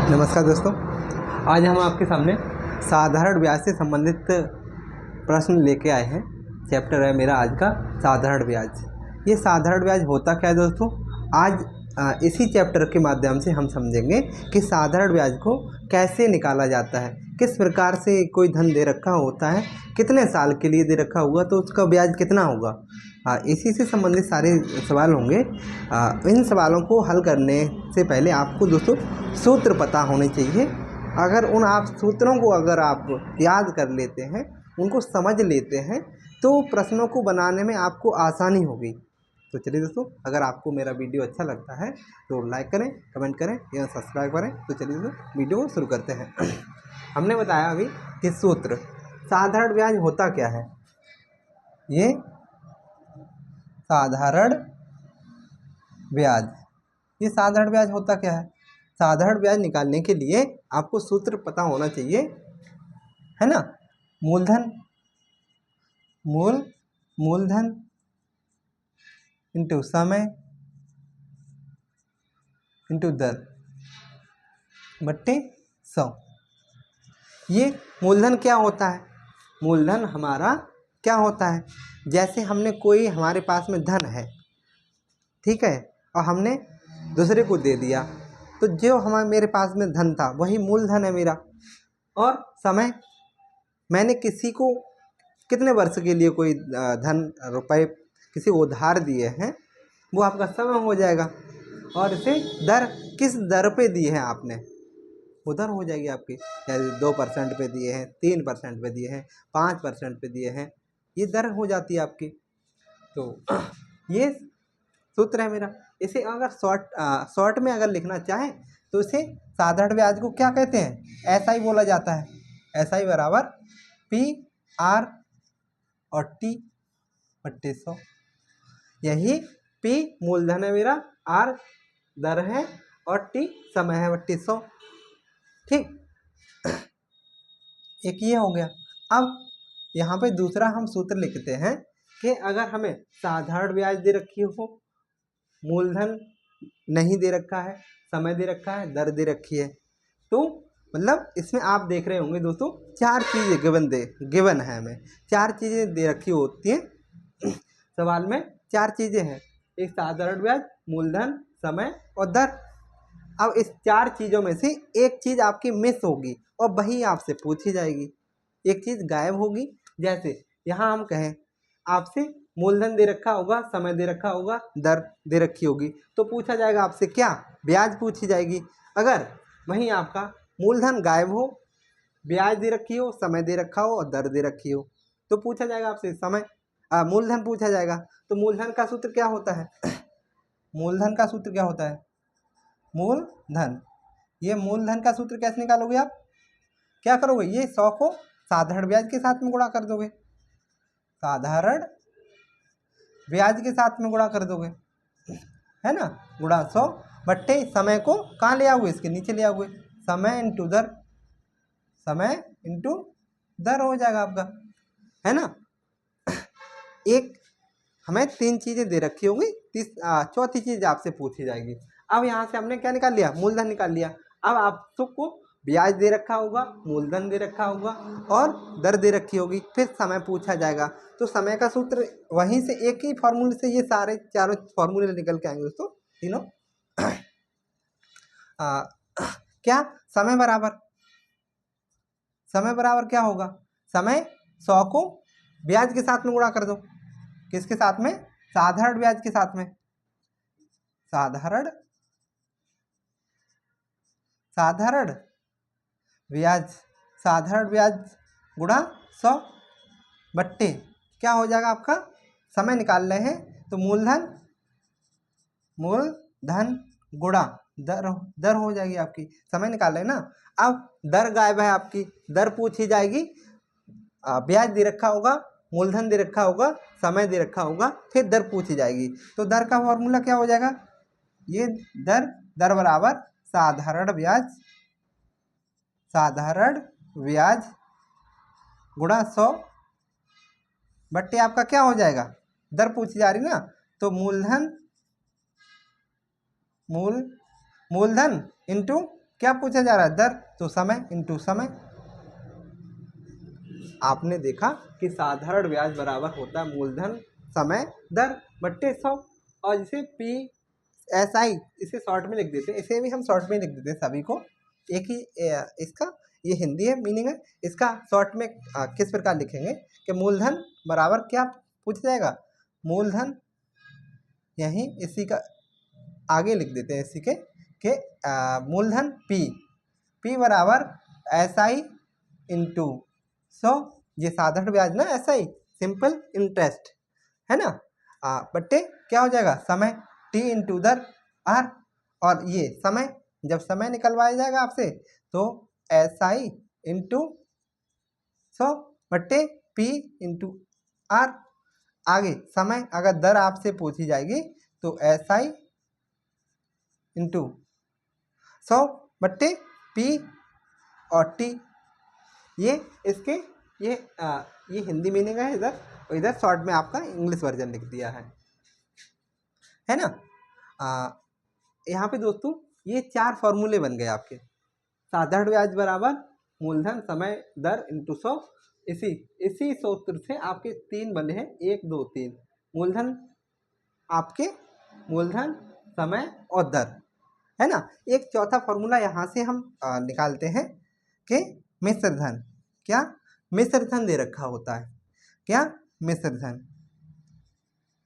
नमस्कार दोस्तों, आज हम आपके सामने साधारण ब्याज से संबंधित प्रश्न लेके आए हैं। चैप्टर है मेरा आज का साधारण ब्याज। ये साधारण ब्याज होता क्या है दोस्तों, आज इसी चैप्टर के माध्यम से हम समझेंगे कि साधारण ब्याज को कैसे निकाला जाता है, किस प्रकार से कोई धन दे रखा होता है, कितने साल के लिए दे रखा हुआ तो उसका ब्याज कितना होगा। इसी से संबंधित सारे सवाल होंगे। इन सवालों को हल करने से पहले आपको दोस्तों सूत्र पता होने चाहिए। अगर उन आप सूत्रों को अगर आप याद कर लेते हैं, उनको समझ लेते हैं, तो प्रश्नों को बनाने में आपको आसानी होगी। तो चलिए दोस्तों, अगर आपको मेरा वीडियो अच्छा लगता है तो लाइक करें, कमेंट करें या सब्सक्राइब करें। तो चलिए दोस्तों, वीडियो को शुरू करते हैं। हमने बताया अभी कि सूत्र साधारण ब्याज होता क्या है। ये साधारण ब्याज, ये साधारण ब्याज होता क्या है। साधारण ब्याज निकालने के लिए आपको सूत्र पता होना चाहिए, है ना। मूलधन मूलधन इंटू समय इंटू दर बट्टे 100। ये मूलधन क्या होता है। मूलधन हमारा क्या होता है, जैसे हमने कोई हमारे पास में धन है, ठीक है, और हमने दूसरे को दे दिया, तो जो हमारे मेरे पास में धन था वही मूलधन है मेरा। और समय, मैंने किसी को कितने वर्ष के लिए कोई धन रुपए किसी को उधार दिए हैं, वो आपका समय हो जाएगा। और इसे दर, किस दर पे दिए हैं आपने, वो दर हो जाएगी आपकी। चाहे 2% पे दिए हैं, 3% पे दिए हैं, 5% पे दिए हैं, ये दर हो जाती है आपकी। तो ये सूत्र है मेरा। इसे अगर शॉर्ट में अगर लिखना चाहें तो इसे साधारण ब्याज को क्या कहते हैं, ऐसा ही बोला जाता है। ऐसा ही बराबर पी आर और टी बट्टे 100। यही पी मूलधन है मेरा, आर दर है और टी समय है बट्टे 100। ठीक, एक ये हो गया। अब यहाँ पे दूसरा हम सूत्र लिखते हैं कि अगर हमें साधारण ब्याज दे रखी हो, मूलधन नहीं दे रखा है, समय दे रखा है, दर दे रखी है, तो मतलब इसमें आप देख रहे होंगे दोस्तों, 4 चीज़ें गिवन है। हमें 4 चीज़ें दे रखी होती हैं सवाल में। 4 चीज़ें हैं, एक साधारण ब्याज, मूलधन, समय और दर। अब इस 4 चीज़ों में से एक चीज़ आपकी मिस होगी और वही आपसे पूछी जाएगी। एक चीज़ गायब होगी। जैसे यहाँ हम कहें आपसे मूलधन दे रखा होगा, समय दे रखा होगा, दर दे रखी होगी, तो पूछा जाएगा आपसे क्या, ब्याज पूछी जाएगी। अगर वहीं आपका मूलधन गायब हो, ब्याज दे रखी हो, समय दे रखा हो और दर दे रखी हो, तो पूछा जाएगा आपसे मूलधन पूछा जाएगा। तो मूलधन का सूत्र क्या होता है मूलधन का सूत्र क्या होता है, मूलधन। ये मूलधन का सूत्र कैसे निकालोगे आप, क्या करोगे, ये 100 को साधारण ब्याज के साथ में गुणा कर दोगे, साधारण ब्याज के साथ में गुणा कर दोगे, है ना। गुणा 100 बट्टे समय को कहाँ ले आओगे, इसके नीचे ले आओगे, समय इंटू दर, समय इंटू दर हो जाएगा आपका, है ना। एक हमें 3 चीज़ें दे रखी होंगी, चौथी चीज़ आपसे पूछी जाएगी। अब यहाँ से हमने क्या निकाल लिया, मूलधन निकाल लिया। अब आप सबको ब्याज दे रखा होगा, मूलधन दे रखा होगा और दर दे रखी होगी, फिर समय पूछा जाएगा। तो समय का सूत्र वहीं से एक ही फॉर्मूले से ये सारे चारों फॉर्मूले निकल के आएंगे दोस्तों, तीनों। क्या, समय बराबर क्या होगा, समय 100 को ब्याज के साथ में गुणा कर दो, किसके साथ में, साधारण ब्याज के साथ में, साधारण ब्याज गुणा 100 बट्टे क्या हो जाएगा आपका, समय निकाल रहे हैं तो मूलधन गुणा दर हो जाएगी आपकी, समय निकाल रहे हैं ना। अब दर गायब है आपकी, दर पूछी जाएगी। ब्याज दे रखा होगा, मूलधन दे रखा होगा, समय दे रखा होगा, फिर दर पूछी जाएगी। तो दर का फॉर्मूला क्या हो जाएगा, ये दर बराबर साधारण ब्याज गुणा 100 बट्टे आपका क्या हो जाएगा, दर पूछी जा रही ना, तो मूलधन इंटू क्या पूछा जा रहा है? दर, तो समय इंटू समय। आपने देखा कि साधारण ब्याज बराबर होता है मूलधन समय दर बट्टे 100। और जिसे पी एस आई इसे शॉर्ट में लिख देते हैं, इसे भी हम शॉर्ट में लिख देते हैं सभी को। एक ही इसका ये हिंदी है मीनिंग है, इसका शॉर्ट में किस प्रकार लिखेंगे कि मूलधन बराबर क्या पूछा जाएगा? मूलधन, यहीं इसी का आगे लिख देते हैं इसी के मूलधन पी बराबर एस आई इंटू 100, ये साधारण ब्याज ना, ऐसा ही सिंपल इंटरेस्ट है ना। बट्टे क्या हो जाएगा? समय टी इंटू दर आर, और ये समय जब समय निकलवाया जाएगा आपसे तो एस आई इंटू 100 बट्टे पी इंटू आर। आगे समय अगर दर आपसे पूछी जाएगी तो एस आई इंटू 100 बट्टे पी और टी। ये इसके ये हिंदी मीनिंग है इधर, और इधर शॉर्ट में आपका इंग्लिश वर्जन लिख दिया है ना। यहाँ पे दोस्तों ये 4 फॉर्मूले बन गए आपके। साधारण ब्याज बराबर मूलधन समय दर इंटू 100, इसी सूत्र से आपके 3 बने हैं, 1 2 3। मूलधन आपके मूलधन समय और दर है ना। एक चौथा फॉर्मूला यहाँ से हम निकालते हैं कि मिश्र धन। क्या? मिश्र धन दे रखा होता है। क्या? मिश्र धन।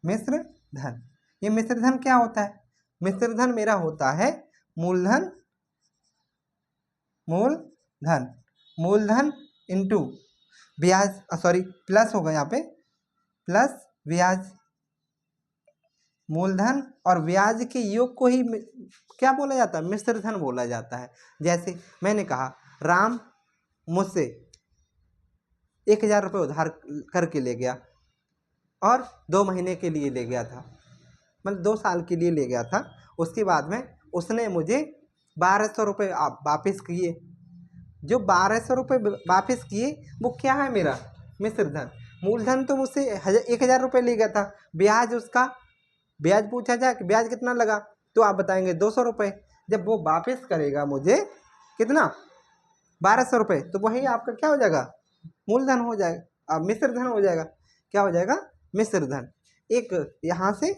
मिश्र धन, ये मिश्र धन क्या होता है? मिश्र धन मेरा होता है मूलधन मूलधन इंटू ब्याज, सॉरी प्लस होगा यहाँ पे, प्लस ब्याज। मूलधन और ब्याज के योग को ही क्या बोला जाता है? मिश्र धन बोला जाता है। जैसे मैंने कहा राम मुझसे 1000 रुपये उधार करके ले गया और 2 महीने के लिए ले गया था, मतलब 2 साल के लिए ले गया था। उसके बाद में उसने मुझे 1200 रुपये वापस किए। जो 1200 रुपये वापस किए वो क्या है? मेरा मिश्र धन। मूलधन तो मुझसे 1000 रुपये ले गया था, ब्याज उसका, ब्याज पूछा जाए कि ब्याज कितना लगा तो आप बताएंगे 200 रुपये। जब वो वापस करेगा मुझे कितना? 1200 रुपये, तो वही आपका क्या हो जाएगा? मूलधन हो जाएगा, मिश्र धन हो जाएगा। क्या हो जाएगा? मिश्र धन। एक यहाँ से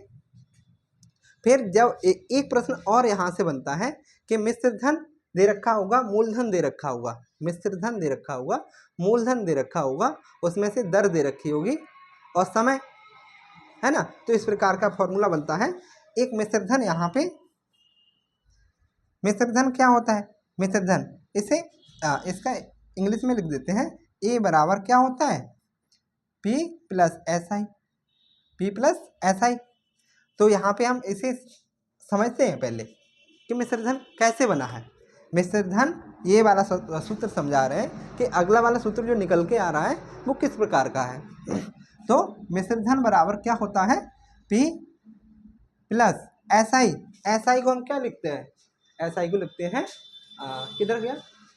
फिर जब एक प्रश्न और यहाँ से बनता है कि मिश्र धन दे रखा होगा, मूलधन दे रखा होगा, मिश्र धन दे रखा होगा, मूलधन दे रखा होगा, उसमें से दर दे रखी होगी और समय, है ना। तो इस प्रकार का फॉर्मूला बनता है। एक मिश्र धन, यहाँ पे मिश्र धन क्या होता है? मिश्र धन इसे इसका इंग्लिश में लिख देते हैं। ए बराबर क्या होता है? P plus S I, P plus S I. तो यहाँ पे हम इसे समझते हैं पहले कि मिश्र धन कैसे बना है। मिश्र धन ये वाला सूत्र समझा रहे हैं कि अगला वाला सूत्र जो निकल के आ रहा है वो किस प्रकार का है। तो मिश्र धन बराबर क्या होता है? P plus S I. S I को हम क्या लिखते हैं? एस आई को लिखते हैं किधर गया?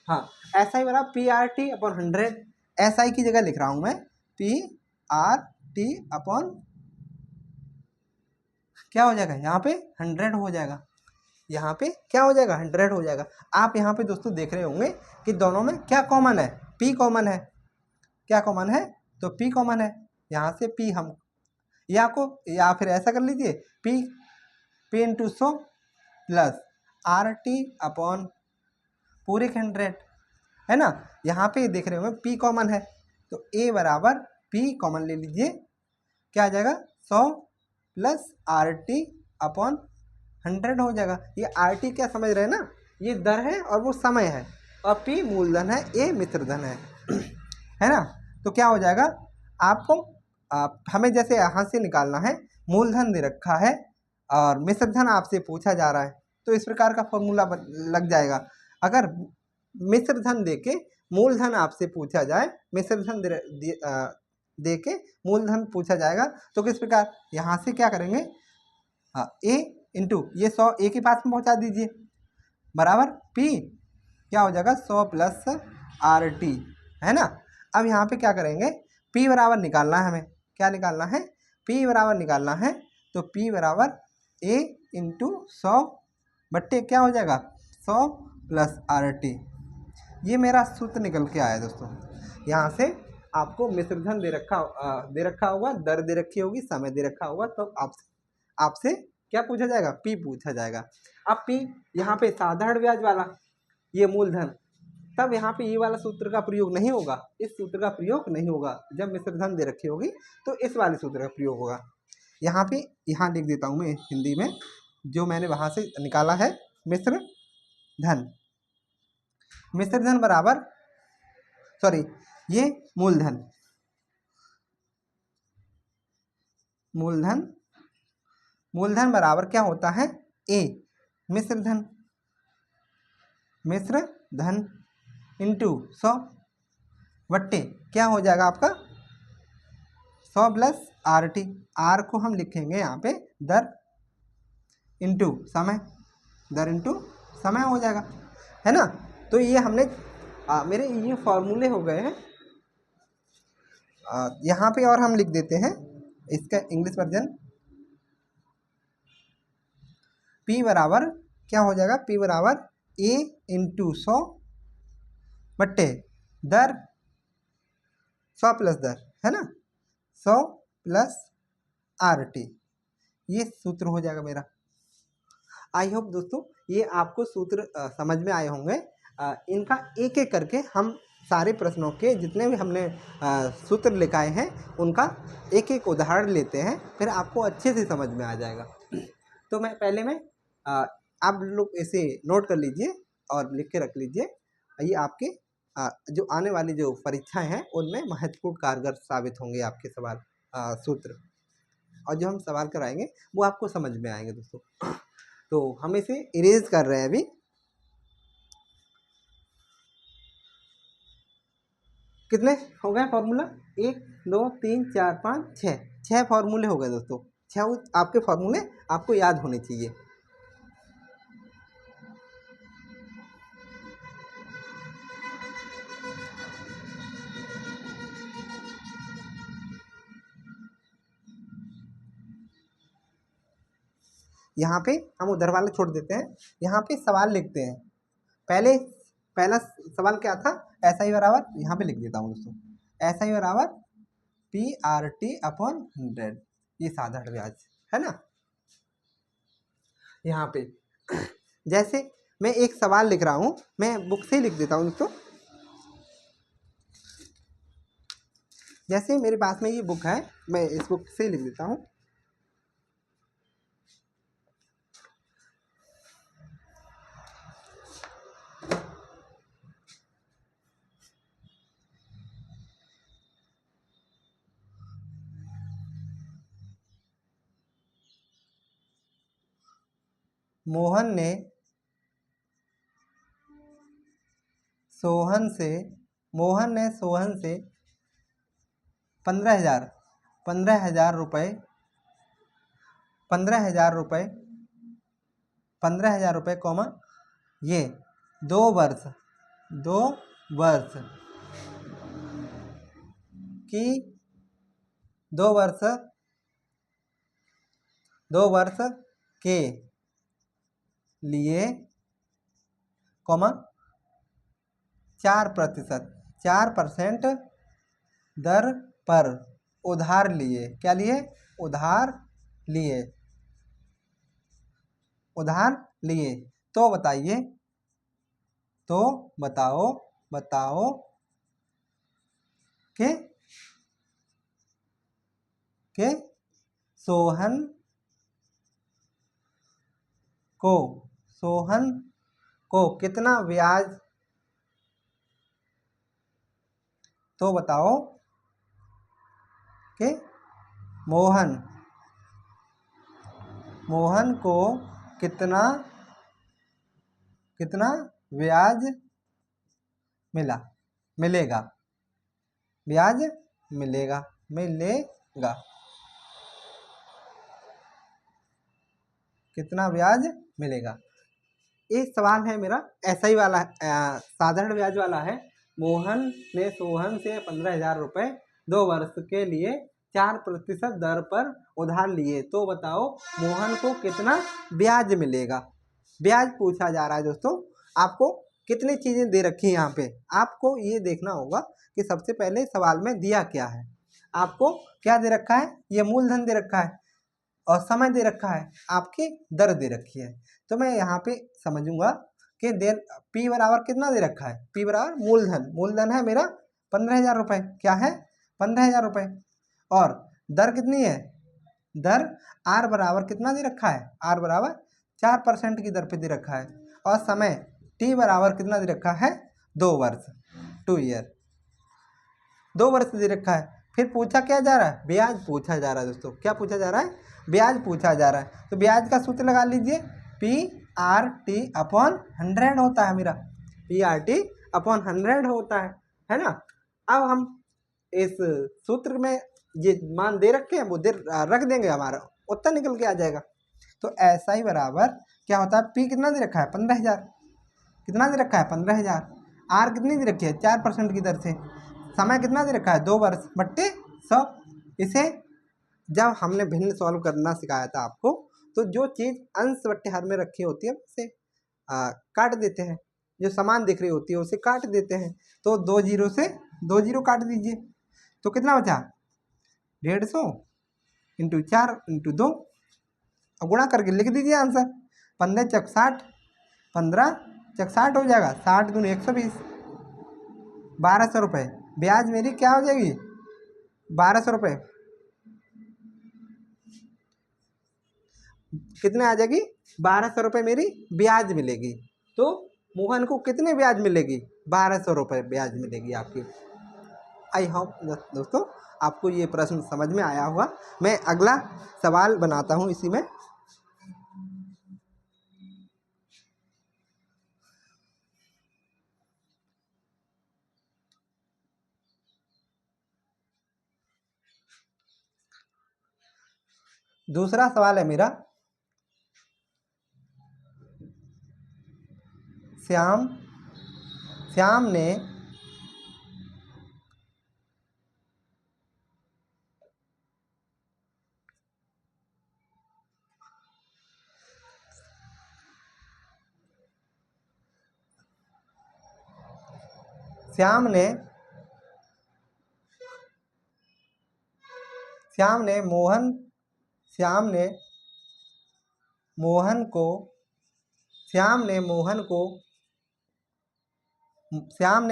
हाँ, एस आई बराबर P R T upon 100। S I की जगह लिख रहा हूँ मैं पी आर टी अपॉन, क्या हो जाएगा यहाँ पे? 100 हो जाएगा। यहाँ पे क्या हो जाएगा? 100 हो जाएगा। आप यहाँ पे दोस्तों देख रहे होंगे कि दोनों में क्या कॉमन है? पी कॉमन है। क्या कॉमन है? तो पी कॉमन है। यहाँ से पी हम या फिर ऐसा कर लीजिए, P into 100 plus R T upon पूरे 100, है ना। यहाँ पे देख रहे होंगे पी कॉमन है, तो ए बराबर पी कॉमन ले लीजिए, क्या आ जाएगा? 100 प्लस आर टी अपॉन 100 हो जाएगा। ये आर टी क्या समझ रहे हैं ना? ये दर है और वो समय है, और पी मूलधन है, ए मिश्र धन है ना। तो क्या हो जाएगा आपको? हमें जैसे यहाँ से निकालना है, मूलधन दे रखा है और मिश्र धन आपसे पूछा जा रहा है, तो इस प्रकार का फॉर्मूला लग जाएगा। अगर मिश्र धन देके मूलधन आपसे पूछा जाए, मिश्र धन दे के मूलधन पूछा जाएगा, तो किस प्रकार? यहाँ से क्या करेंगे? ए इंटू ये 100 ए के पास में पहुँचा दीजिए, बराबर पी क्या हो जाएगा? 100 प्लस आर टी, है ना। अब यहाँ पे क्या करेंगे? पी बराबर निकालना है हमें। क्या निकालना है? पी बराबर निकालना है, तो पी बराबर ए इंटू 100 बट्टे क्या हो जाएगा? 100 प्लस आर टी। ये मेरा सूत्र निकल के आया दोस्तों। यहाँ से आपको मिश्रधन दे रखा होगा, दर दे रखी होगी, समय दे रखा होगा, तो आपसे क्या पूछा जाएगा? पी पूछा जाएगा। अब पी यहाँ पे साधारण ब्याज वाला, ये मूलधन, तब यहाँ पे ये वाला सूत्र का प्रयोग नहीं होगा, इस सूत्र का प्रयोग नहीं होगा। जब मिश्रधन दे रखी होगी तो इस वाले सूत्र का प्रयोग होगा। यहाँ पे यहाँ लिख देता हूँ मैं हिंदी में, जो मैंने वहाँ से निकाला है। मिश्रधन, मिश्रधन बराबर, सॉरी, ये मूलधन, मूलधन, मूलधन बराबर क्या होता है? ए मिश्रधन, मिश्रधन इंटू 100 बट्टे क्या हो जाएगा आपका? 100 प्लस आर टी। आर को हम लिखेंगे यहाँ पे दर इंटू समय, दर इंटू समय हो जाएगा, है ना। तो ये हमने मेरे ये फॉर्मूले हो गए हैं। यहाँ पे और हम लिख देते हैं इसका इंग्लिश वर्जन। P बराबर क्या हो जाएगा? P बराबर A इंटू 100 बट्टे दर, 100 प्लस दर, है ना, 100 प्लस आर टी। ये सूत्र हो जाएगा मेरा। आई होप दोस्तों ये आपको सूत्र समझ में आए होंगे। इनका एक एक करके हम सारे प्रश्नों के जितने भी हमने सूत्र लिखाए हैं उनका एक एक उदाहरण लेते हैं, फिर आपको अच्छे से समझ में आ जाएगा। तो मैं पहले में आप लोग इसे नोट कर लीजिए और लिख के रख लीजिए। ये आपके जो आने वाली जो परीक्षाएं हैं उनमें महत्वपूर्ण कारगर साबित होंगे आपके सवाल, सूत्र, और जो हम सवाल कराएंगे वो आपको समझ में आएंगे दोस्तों। तो हम इसे इरेज कर रहे हैं अभी। कितने हो गए फॉर्मूला? 1 2 3 4 5 6 फॉर्मूले हो गए दोस्तों। 6 आपके फॉर्मूले आपको याद होने चाहिए। यहाँ पे हम उधर वाले छोड़ देते हैं, यहाँ पे सवाल लिखते हैं। पहला सवाल क्या था? ऐसा ही बराबर, यहाँ पे लिख देता हूँ दोस्तों, ऐसा ही बराबर पी आर टी अपॉन 100, ये साधारण ब्याज है ना। यहाँ पे जैसे मैं एक सवाल लिख रहा हूँ, मैं बुक से ही लिख देता हूँ दोस्तों। जैसे मेरे पास में ये बुक है, मैं इस बुक से ही लिख देता हूँ। मोहन ने सोहन से 15,000 रुपये 15,000 रुपये कॉमा ये 2 वर्ष की 2 वर्ष के लिए कॉमा 4% दर पर उधार लिए। क्या लिए? उधार लिए। तो बताओ के सोहन को कितना ब्याज, तो बताओ कि मोहन को कितना ब्याज मिलेगा। कितना ब्याज मिलेगा। एक सवाल है मेरा ऐसा ही वाला, साधारण ब्याज वाला है। मोहन ने सोहन से 15,000 रुपये 2 वर्ष के लिए 4% दर पर उधार लिए, तो बताओ मोहन को कितना ब्याज मिलेगा। ब्याज पूछा जा रहा है दोस्तों। आपको कितनी चीज़ें दे रखी हैं यहाँ पे, आपको ये देखना होगा कि सबसे पहले सवाल में दिया क्या है। आपको क्या दे रखा है, ये मूलधन दे रखा है और समय दे रखा है, आपकी दर दे रखी है। तो मैं यहाँ पे समझूंगा कि P बराबर कितना दे रखा है, P बराबर मूलधन, मूलधन है मेरा 15,000 रुपये, क्या है 15,000 रुपये, और दर कितनी है, दर R बराबर कितना दे रखा है, R बराबर 4% की दर पे दे रखा है, और समय T बराबर कितना दे रखा है 2 वर्ष, 2 ईयर, 2 वर्ष दे रखा है। फिर पूछा क्या जा रहा है, ब्याज पूछा जा रहा है दोस्तों, क्या पूछा जा रहा है, ब्याज पूछा जा रहा है। तो ब्याज का सूत्र लगा लीजिए, PRT/100 होता है मेरा, PRT/100 होता है ना। अब हम इस सूत्र में ये मान दे रखे हैं, वो दे रख देंगे, हमारा उत्तर निकल के आ जाएगा। तो ऐसा ही बराबर क्या होता है, P कितना दे रखा है 15,000, कितना दे रखा है 15,000, R कितनी दे रखी है 4% की दर से, समय कितना दे रखा है 2 वर्ष बट्टे 100। इसे जब हमने भिन्न सॉल्व करना सिखाया था आपको, तो जो चीज़ अंश बट्टे हर में रखी होती है उसे काट देते हैं, जो समान दिख रही होती है उसे काट देते हैं। तो 2 जीरो से 2 जीरो काट दीजिए, तो कितना बचा 150 इंटू 4 इंटू 2, और गुणा करके लिख दीजिए आंसर, 15 चक 60, 15 चक 60 हो जाएगा, 60 दूनी 120, 1200 रुपये। ब्याज मेरी क्या हो जाएगी 1200 रुपये, कितने आ जाएगी 1200 रुपये मेरी ब्याज मिलेगी। तो मोहन को कितने ब्याज मिलेगी 1200 रुपये ब्याज मिलेगी आपकी। आई होप दोस्तों आपको ये प्रश्न समझ में आया होगा। मैं अगला सवाल बनाता हूँ इसी में। दूसरा सवाल है मेरा, श्याम ने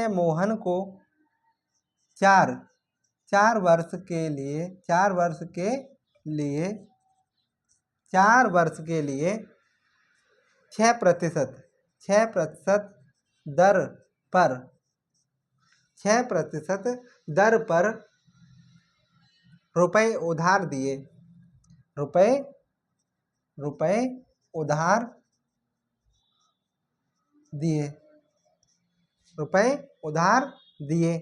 मोहन को 4 वर्ष के लिए 6% दर पर 6% दर पर रुपए उधार दिए, रुपए उधार दिए, रुपए उधार दिए।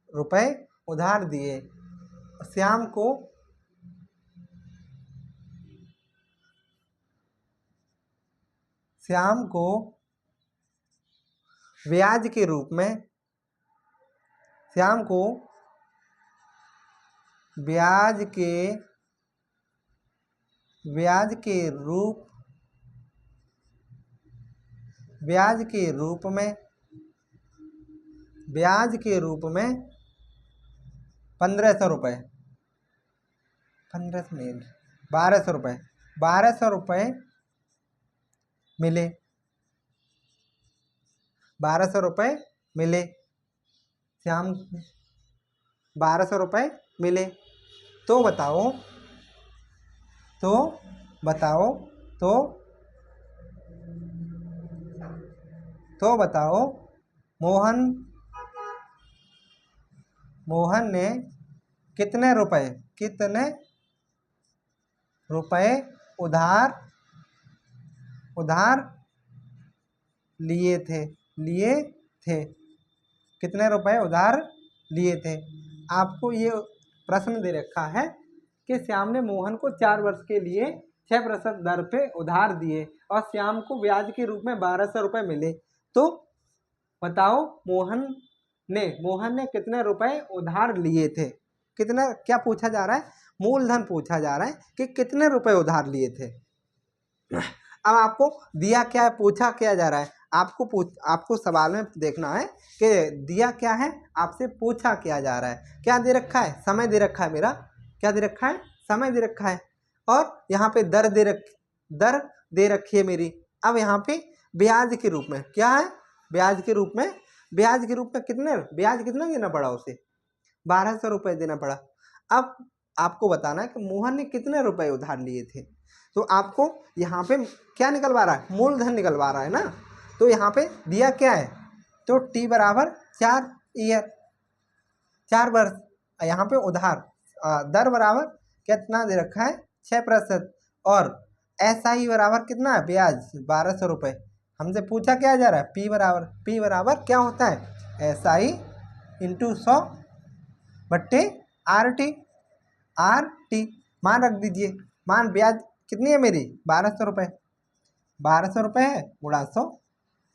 रुपए उधार दिए, श्याम को ब्याज के रूप में, श्याम को ब्याज के रूप में 1500 रुपये, 1200 रुपये, 1200 रुपये मिले, 1200 रुपये मिले, श्याम 1200 रुपये मिले। तो बताओ मोहन ने कितने रुपए उधार लिए थे, कितने रुपए उधार लिए थे। आपको ये प्रश्न दे रखा है कि श्याम ने मोहन को 4 वर्ष के लिए 6% दर पे उधार दिए और श्याम को ब्याज के रूप में 1200 रुपये मिले। तो बताओ मोहन ने कितने रुपए उधार लिए थे, कितना, क्या पूछा जा रहा है, मूलधन पूछा जा रहा है कि कितने रुपए उधार लिए थे। अब आपको दिया क्या है, पूछा क्या जा रहा है, आपको सवाल में देखना है कि दिया क्या है, आपसे पूछा क्या जा रहा है। क्या दे रखा है, समय दे रखा है, मेरा क्या दे रखा है, समय दे रखा है, और यहाँ पे दर दे रखी है मेरी। अब यहाँ पे ब्याज के रूप में क्या है, ब्याज के रूप में ब्याज कितना देना पड़ा उसे, 1200 रुपये देना पड़ा। अब आपको बताना है कि मोहन ने कितने रुपए उधार लिए थे, तो आपको यहाँ पे क्या निकलवा रहा है, मूलधन निकलवा रहा है ना। तो यहाँ पे दिया क्या है, तो टी बराबर 4 ईयर, 4 वर्ष। यहाँ पे उधार दर बराबर कितना दे रखा है, 6%, और SI बराबर कितना है, ब्याज 1200 रुपये। हमसे पूछा क्या जा रहा है, P बराबर क्या होता है, SI इंटू 100 बट्टे RT मान रख दीजिए। मान ब्याज कितनी है मेरी, 1200 रुपये, 1200 रुपये है गुणा 100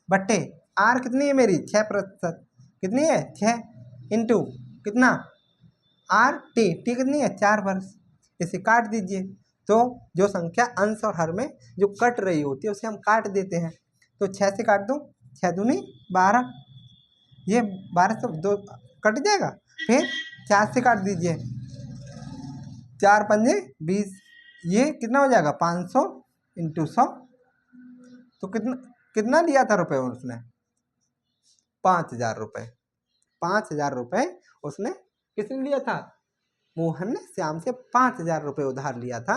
बट्टे आर कितनी है मेरी, 6%, कितनी है 6, इंटू कितना RT कितनी है, 4 वर्ष। इसे काट दीजिए, तो जो संख्या अंश और हर में जो कट रही होती है उसे हम काट देते हैं। तो 6 से काट दो, 6 दूनी 12, ये 12 से 2 कट जाएगा। फिर 4 से काट दीजिए, 4 पंजे 20, ये कितना हो जाएगा 500 इंटू 100, तो कितना लिया था रुपए उसने, 5000 रुपये। 5000 रुपये उसने किसने लिया था, मोहन ने श्याम से 5000 रुपये उधार लिया था,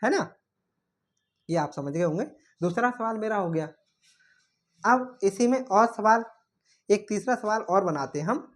है ना। ये आप समझ गए होंगे। दूसरा सवाल मेरा हो गया। अब इसी में और सवाल, एक तीसरा सवाल और बनाते हैं हम।